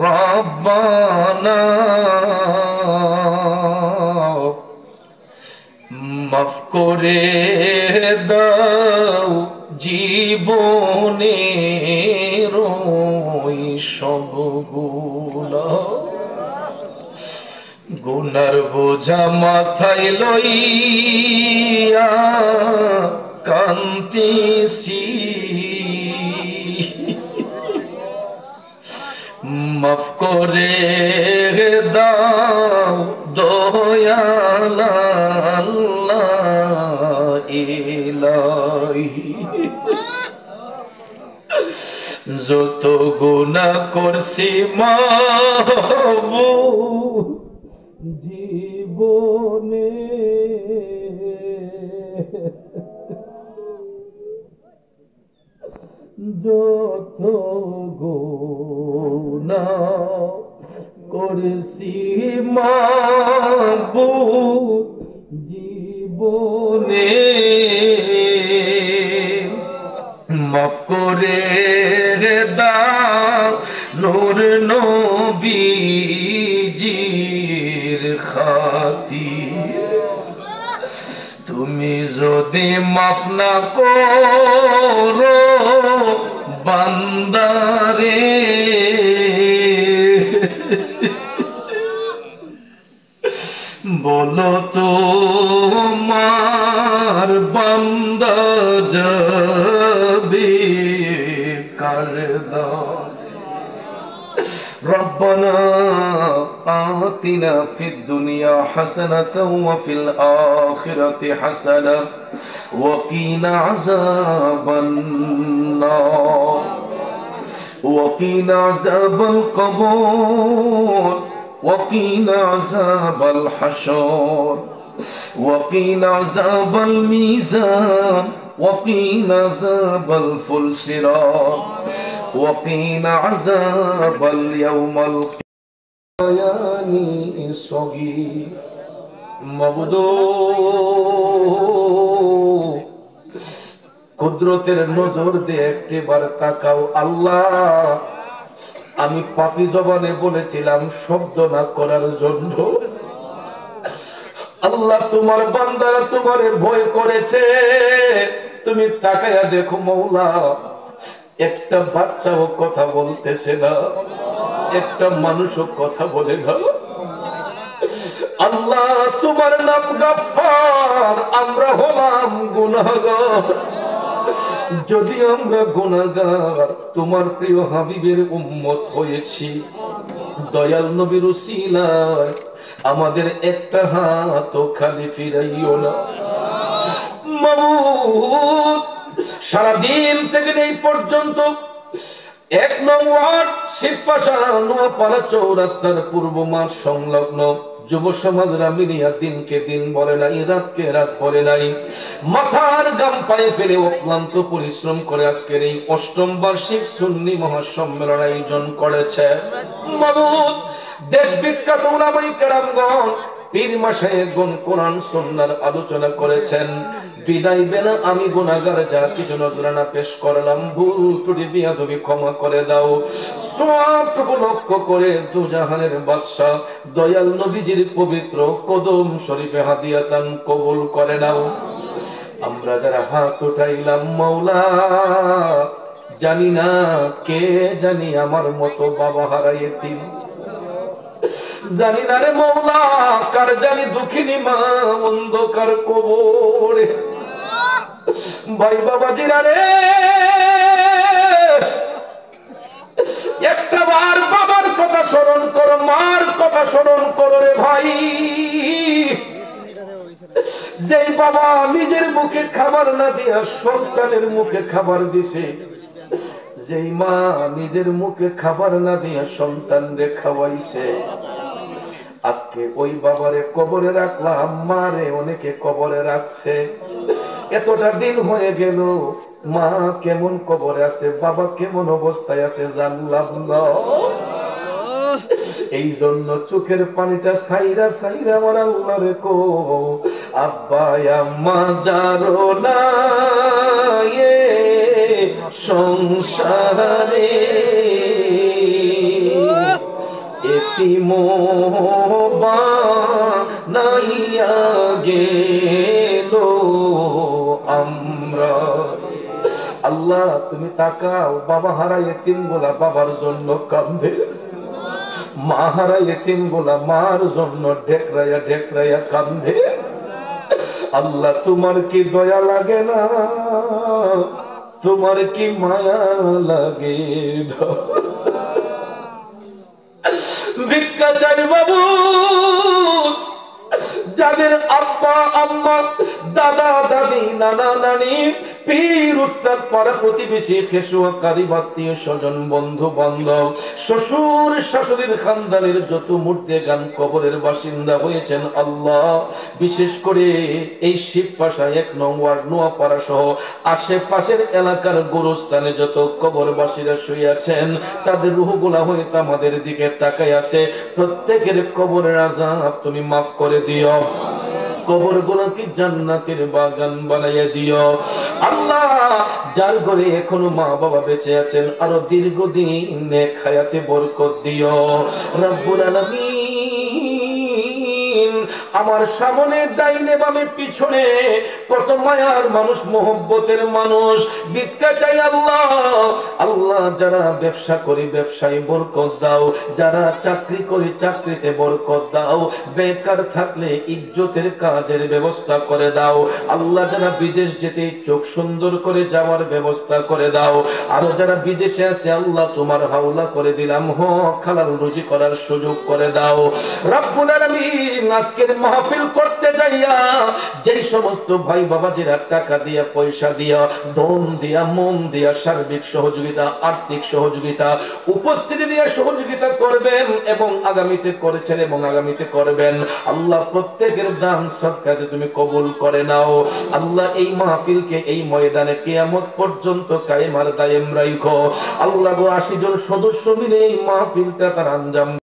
রব্বানা মাফ করে দাও জীবনের ওই সবগুলো গুনার বোঝা মাথায় লইয়া কান্দিছি, মাফ করে দাও দয়াল আল্লাহ ইলাহি। যত গুনাহ করছি মাহবুব জীবনে, যত গুনাহ করেছি মাহবুব জীবনে, মাফ করে দাও নূর নবীজির খাতির। তুমি যদি মাফ না করো বান্দারে, বলো তোমার বান্দা যাবে কার দারে। ربنا آتنا في الدنيا حسنة وفي الآخرة حسنة وقنا عذاب النار وقنا عذاب القبر وقنا عذاب الحشر وقنا عذاب الميزان وقنا عذاب الفلسرات وقنا عذاب اليوم القيامة الصغير مبدو কুদরতের নজর দিয়ে একটিবার তাকাও আল্লাহ। আমি পাপী জবানে বলেছিলাম শব্দ না করার জন্য। আল্লাহ তোমার বান্দারা তোমারে ভয় করেছে, তুমি তাকায়া দেখো মওলা, একটা বাচ্চাও কথা বলতেছে না, একটা মানুষও কথা বলে না। আল্লাহ তোমার নাম গাফফার, আমরা হলাম গুনাহগার। যদি আমরা গুনাহগার তোমার প্রিয় হাবিবের উম্মত হয়েছি, দয়াল নবীর উসিলায় আমাদের একটা হাতও খালি ফিরাইও না মাবুদ। সারাদিন থেকে এই পর্যন্ত ১ নং ওয়ার্ড শিবপাশা নোয়াপাড়া চৌরাস্তার পূর্ব মাঠ সংলগ্ন যুব সমাজরা মিলিয়া দিনকে দিন বলে নাই, রাতকে রাত বলে নাই, মাথার গাম পায়ে ফেলে অক্লান্ত পরিশ্রম করে আজকের এই ৮ম বার্ষিক সুন্নি মহাসম্মেলন আয়োজন করেছে মাবুদ। দেশ বিখ্যাত উলামায়ে কেরামগণ, পীর মাশায়েখগণ কোরআন সুন্নাহর আলোচনা করেছেন। বিদায় বেলা আমি গুনাহগার যা কিছু নজরানা পেশ করলাম, ভুল ত্রুটি বিয়াদবি ক্ষমা করে দাও। সওয়াবটুকু লক্ষ্য করে দুজাহানের বাদশা দয়াল নবীজির পবিত্র কদম শরীফে হাদিয়াতান কবুল করে নাও। আমরা যারা হাত উঠাইলাম মাওলা, জানি না কে জানি আমার মতো বাবা হারায় এতিম, জানি না রে মওলা কার জানি দুঃখিনী মা অন্ধকার কবরে। ভাই বাবাজিরা রে, একটা বার বাবার কথা স্মরণ করো, মার কথা স্মরণ করো রে ভাই। যেই বাবা নিজের মুখে খাবার না দিয়া সন্তানের মুখে খাবার দিছে, যেই মা নিজের মুখে খাবার না দিয়া সন্তানরে খাওয়াইছে, আজকে ওই বাবারে কবরে রাখলাম, মারে অনেকে কবরে রাখছে। এতটা দিন হয়ে গেল, মা কেমন কবরে আছে, বাবা কেমন অবস্থায় আছে জানলাম না। এই জন্য চোখের পানিটা সাইরা সাইরা আমার আল্লাহরে কো, আব্বা আম্মা জানো না সংসারে এতিম বানাইয়া গেল আমরা। আল্লাহ তুমি তাকাও, বাবা হারা এতিম গুলা বাবার জন্য কাঁদে, মা হারা এতিম গুলা মার জন্য ঢেকরাইয়া ঢেকরাইয়া কাঁদে। আল্লাহ তোমার কি দয়া লাগে না? তোমার কি মায়া লাগে না? ভিক্ষা চাই বাবু, যাদের আব্বা আম্মা দাদা দাদি নানা নানি পীর উস্তাদ পাড়া প্রতিবেশী খেসুয়া কারিব আত্মীয় স্বজন বন্ধু বান্ধব শ্বশুর শাশুড়ির খানদানের যত মুর্দেগান কবরের বাসিন্দা হয়েছেন আল্লাহ, বিশেষ করে এই শিবপাশা ১ নং ওয়ার্ড নোয়াপাড়া সহ আশেপাশের এলাকার গোরস্থানে যত কবরবাসীরা শুয়ে আছেন তাদের রূহগুলা হয়তো আমাদের দিকে তাকায় আছে। প্রত্যেকের কবরের আযাব তুমি মাফ করে দিও, কবর গুলোকে জান্নাতের বাগান বানাইয়া দিও আল্লাহ। যার ঘরে এখনো মা বাবা বেঁচে আছেন আরো দীর্ঘদিন নেক হায়াতে বরকত দিও রব্বুল আলামিন। আমার সামনে ডাইনে বামে পিছনে কত মায়ার মানুষ, মোহব্বতের মানুষ, ভিক্ষা চাই আল্লাহ। আল্লাহ যারা ব্যবসা করে ব্যবসায় বরকত দাও, যারা চাকরি করে চাকরিতে বরকত দাও, বেকার থাকলে ইজ্জতের কাজের ব্যবস্থা করে দাও আল্লাহ। যারা বিদেশ যেতে চোখ সুন্দর করে যাওয়ার ব্যবস্থা করে দাও। আরো যারা বিদেশে আছে আল্লাহ তোমার হাওলা করে দিলাম, হালাল রুজি করার সুযোগ করে দাও রব্বুল আলামিন। আজকের মাহফিল করতে যাইয়া যেই সমস্ত ভাই বাবাজিরা টাকা দিয়া পয়সা দিয়া ধন দিয়া মন দিয়া সার্বিক সহযোগিতা আর্থিক সহযোগিতা উপস্থিতি দিয়ে সহযোগিতা করবেন এবং আগামীতে করেছেন এবং আগামীতে করবেন আল্লাহ, প্রত্যেকের দান সদকাতে তুমি কবুল করে নাও আল্লাহ। এই মাহফিলকে এই ময়দানে কিয়ামত পর্যন্ত কায়েম আর দায়েম রাখো আল্লাহ গো। 80 জন সদস্য মিলে এই মাহফিলটা তার আঞ্জাম